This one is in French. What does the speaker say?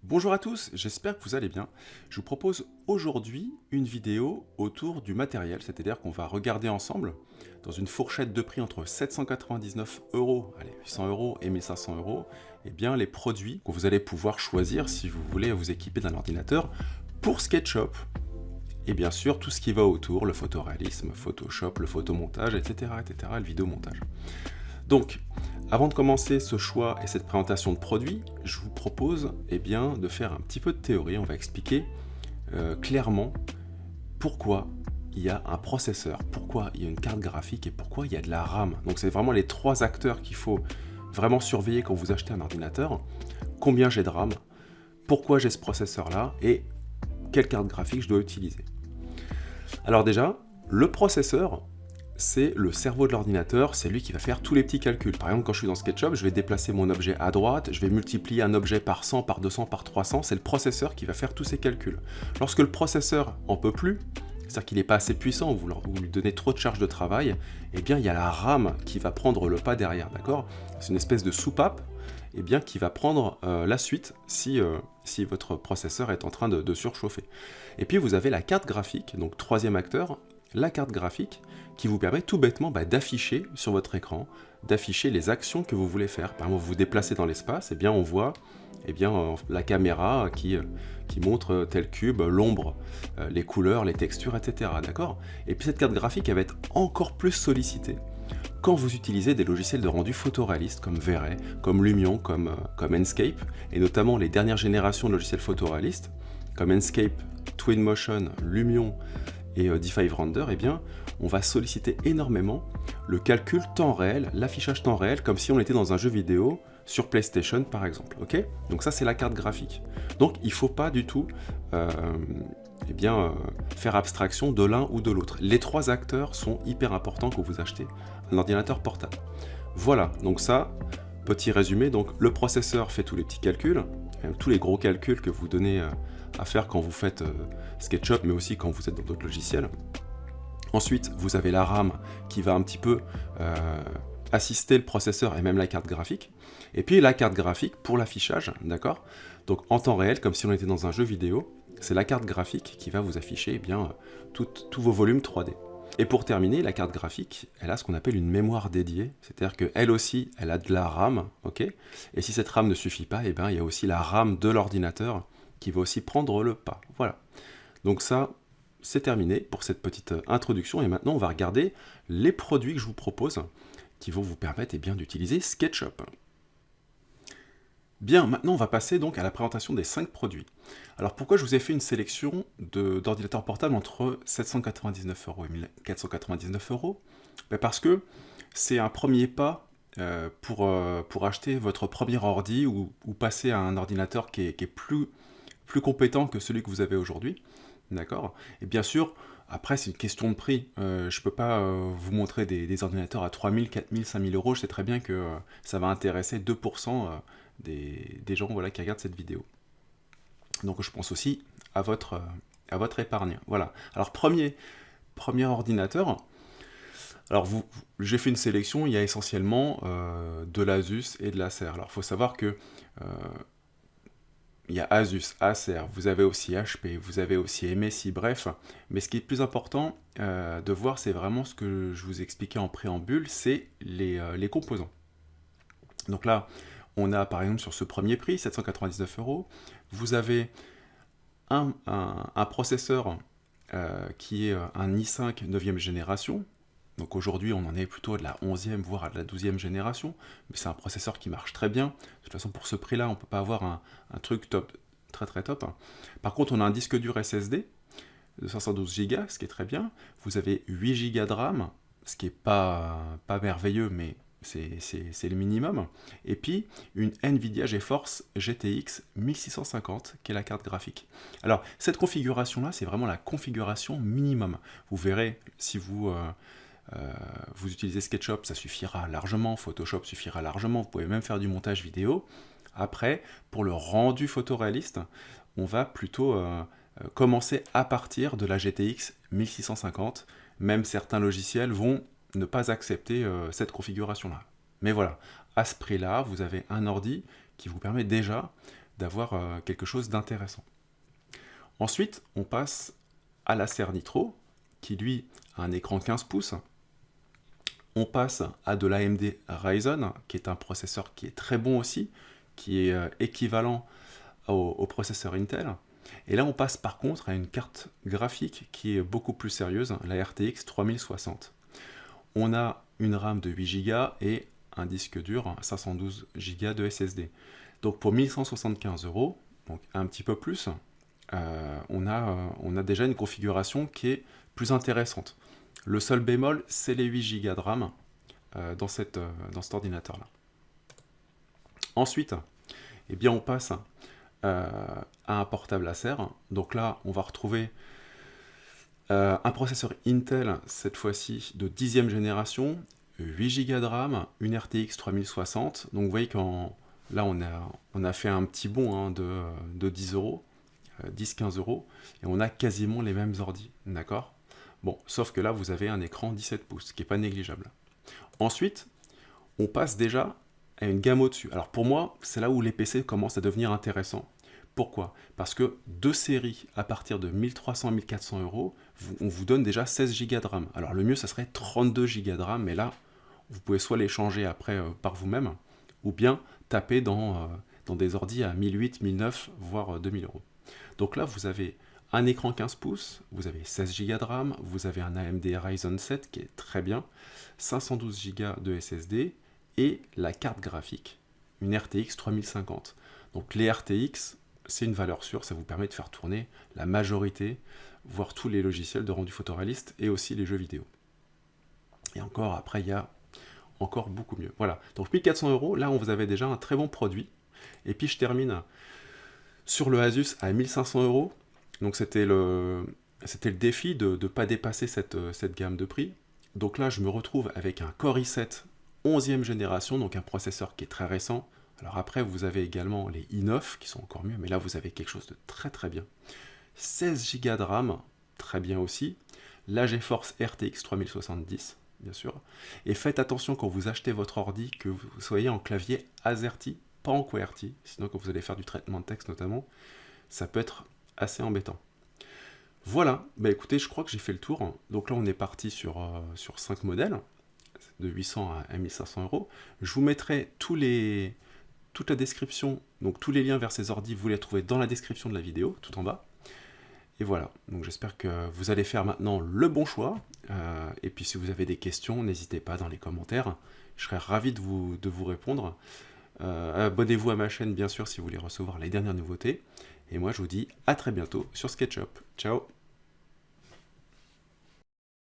Bonjour à tous, j'espère que vous allez bien. Je vous propose aujourd'hui une vidéo autour du matériel, c'est-à-dire qu'on va regarder ensemble, dans une fourchette de prix entre 799 euros, allez, 800 euros et 1500 euros, eh bien les produits que vous allez pouvoir choisir si vous voulez vous équiper d'un ordinateur pour SketchUp. Et bien sûr, tout ce qui va autour, le photoréalisme, Photoshop, le photomontage, etc., etc., le vidéomontage. Donc, avant de commencer ce choix et cette présentation de produits, je vous propose de faire un petit peu de théorie. On va expliquer clairement pourquoi il y a un processeur, pourquoi il y a une carte graphique et pourquoi il y a de la RAM. Donc c'est vraiment les trois acteurs qu'il faut vraiment surveiller quand vous achetez un ordinateur. Combien j'ai de RAM, pourquoi j'ai ce processeur-là et quelle carte graphique je dois utiliser. Alors déjà, le processeur, c'est le cerveau de l'ordinateur, c'est lui qui va faire tous les petits calculs. Par exemple, quand je suis dans SketchUp, je vais déplacer mon objet à droite, je vais multiplier un objet par 100, par 200, par 300, c'est le processeur qui va faire tous ces calculs. Lorsque le processeur en peut plus, c'est-à-dire qu'il n'est pas assez puissant, ou vous lui donnez trop de charge de travail, eh bien il y a la RAM qui va prendre le pas derrière, d'accord? C'est une espèce de soupape qui va prendre la suite si votre processeur est en train de surchauffer. Et puis vous avez la carte graphique, donc troisième acteur, la carte graphique qui vous permet tout bêtement d'afficher sur votre écran, d'afficher les actions que vous voulez faire. Par exemple, vous vous déplacez dans l'espace, et bien on voit la caméra qui montre tel cube, l'ombre, les couleurs, les textures, etc. D'accord? Et puis cette carte graphique, elle va être encore plus sollicitée quand vous utilisez des logiciels de rendu photoréaliste comme V-Ray, comme Lumion, comme Enscape, et notamment les dernières générations de logiciels photoréalistes, comme Enscape, Twinmotion, Lumion et D5 Render, on va solliciter énormément le calcul temps réel, l'affichage temps réel, comme si on était dans un jeu vidéo sur PlayStation par exemple. Ok? Donc ça c'est la carte graphique. Donc il ne faut pas du tout faire abstraction de l'un ou de l'autre. Les trois acteurs sont hyper importants quand vous achetez un ordinateur portable. Voilà, donc ça, petit résumé, donc le processeur fait tous les petits calculs, tous les gros calculs que vous donnez à faire quand vous faites SketchUp, mais aussi quand vous êtes dans d'autres logiciels. Ensuite, vous avez la RAM qui va un petit peu assister le processeur et même la carte graphique. Et puis la carte graphique pour l'affichage, d'accord? Donc en temps réel, comme si on était dans un jeu vidéo, c'est la carte graphique qui va vous afficher tous vos volumes 3D. Et pour terminer, la carte graphique, elle a ce qu'on appelle une mémoire dédiée, c'est-à-dire qu'elle aussi, elle a de la RAM, ok? Et si cette RAM ne suffit pas, il y a aussi la RAM de l'ordinateur qui va aussi prendre le pas. Voilà. Donc ça, c'est terminé pour cette petite introduction, et maintenant on va regarder les produits que je vous propose qui vont vous permettre d'utiliser SketchUp. Bien, maintenant on va passer donc à la présentation des 5 produits. Alors pourquoi je vous ai fait une sélection d'ordinateurs portables entre 799 euros et 1499 euros? Parce que c'est un premier pas pour acheter votre premier ordi ou passer à un ordinateur qui est plus compétent que celui que vous avez aujourd'hui. D'accord? Et bien sûr, après c'est une question de prix. Je ne peux pas vous montrer des ordinateurs à 3000, 4000, 5000 euros. Je sais très bien que ça va intéresser 2% des gens qui regardent cette vidéo. Donc je pense aussi à votre épargne. Voilà. Alors premier ordinateur. Alors j'ai fait une sélection, il y a essentiellement de l'Asus et de l'Acer. Alors il faut savoir que il y a Asus, Acer, vous avez aussi HP, vous avez aussi MSI, bref. Mais ce qui est plus important de voir, c'est vraiment ce que je vous expliquais en préambule, c'est les composants. Donc là, on a par exemple sur ce premier prix, 799 euros, vous avez un processeur qui est un i5 9e génération. Donc aujourd'hui, on en est plutôt à de la 11e, voire à de la 12e génération. Mais c'est un processeur qui marche très bien. De toute façon, pour ce prix-là, on ne peut pas avoir un truc top, très très top. Par contre, on a un disque dur SSD de 512 Go, ce qui est très bien. Vous avez 8 Go de RAM, ce qui n'est pas merveilleux, mais c'est le minimum. Et puis, une NVIDIA GeForce GTX 1650, qui est la carte graphique. Alors, cette configuration-là, c'est vraiment la configuration minimum. Vous verrez, si vous utilisez SketchUp, ça suffira largement, Photoshop suffira largement, vous pouvez même faire du montage vidéo. Après, pour le rendu photoréaliste, on va plutôt commencer à partir de la GTX 1650. Même certains logiciels vont ne pas accepter cette configuration-là. Mais voilà, à ce prix-là, vous avez un ordi qui vous permet déjà d'avoir quelque chose d'intéressant. Ensuite, on passe à l'Acer Nitro, qui lui a un écran 15 pouces. On passe à de l'AMD Ryzen, qui est un processeur qui est très bon aussi, qui est équivalent au processeur Intel. Et là, on passe par contre à une carte graphique qui est beaucoup plus sérieuse, la RTX 3060. On a une RAM de 8 Go et un disque dur 512 Go de SSD. Donc pour 1175 €, donc un petit peu plus, on a déjà une configuration qui est plus intéressante. Le seul bémol, c'est les 8 Go de RAM dans cet ordinateur-là. Ensuite, eh bien, on passe à un portable Acer. Donc là, on va retrouver un processeur Intel, cette fois-ci de 10e génération, 8 Go de RAM, une RTX 3060. Donc vous voyez là, on a fait un petit bond de 10 €, 10-15 €, et on a quasiment les mêmes ordis, d'accord? Bon, sauf que là, vous avez un écran 17 pouces, qui n'est pas négligeable. Ensuite, on passe déjà à une gamme au-dessus. Alors pour moi, c'est là où les PC commencent à devenir intéressants. Pourquoi? Parce que deux séries à partir de 1300-1400 €, on vous donne déjà 16 Go de RAM. Alors le mieux, ça serait 32 Go de RAM, mais là, vous pouvez soit les changer après par vous-même, ou bien taper dans des ordis à 1008, 1009, voire 2000 €. Donc là, vous avez un écran 15 pouces, vous avez 16 Go de RAM, vous avez un AMD Ryzen 7 qui est très bien, 512 Go de SSD, et la carte graphique, une RTX 3050. Donc les RTX, c'est une valeur sûre, ça vous permet de faire tourner la majorité, voire tous les logiciels de rendu photoréaliste et aussi les jeux vidéo. Et encore, après, il y a encore beaucoup mieux. Voilà, donc 1400 €, là, on vous avait déjà un très bon produit. Et puis, je termine sur le Asus à 1500 €. Donc, c'était le défi de ne pas dépasser cette gamme de prix. Donc là, je me retrouve avec un Core i7 11e génération, donc un processeur qui est très récent. Alors après, vous avez également les i9 qui sont encore mieux, mais là, vous avez quelque chose de très très bien. 16 Go de RAM, très bien aussi. La GeForce RTX 3070, bien sûr. Et faites attention quand vous achetez votre ordi que vous soyez en clavier AZERTY, pas en QWERTY. Sinon, quand vous allez faire du traitement de texte notamment, ça peut être assez embêtant. Voilà, bah écoutez, je crois que j'ai fait le tour. Donc là, on est parti sur 5 modèles, de 800 à 1500 €. Je vous mettrai toute la description, donc tous les liens vers ces ordis, vous les trouvez dans la description de la vidéo, tout en bas. Et voilà, donc j'espère que vous allez faire maintenant le bon choix. Et puis si vous avez des questions, n'hésitez pas dans les commentaires. Je serai ravi de vous répondre. Abonnez-vous à ma chaîne, bien sûr, si vous voulez recevoir les dernières nouveautés. Et moi, je vous dis à très bientôt sur SketchUp. Ciao!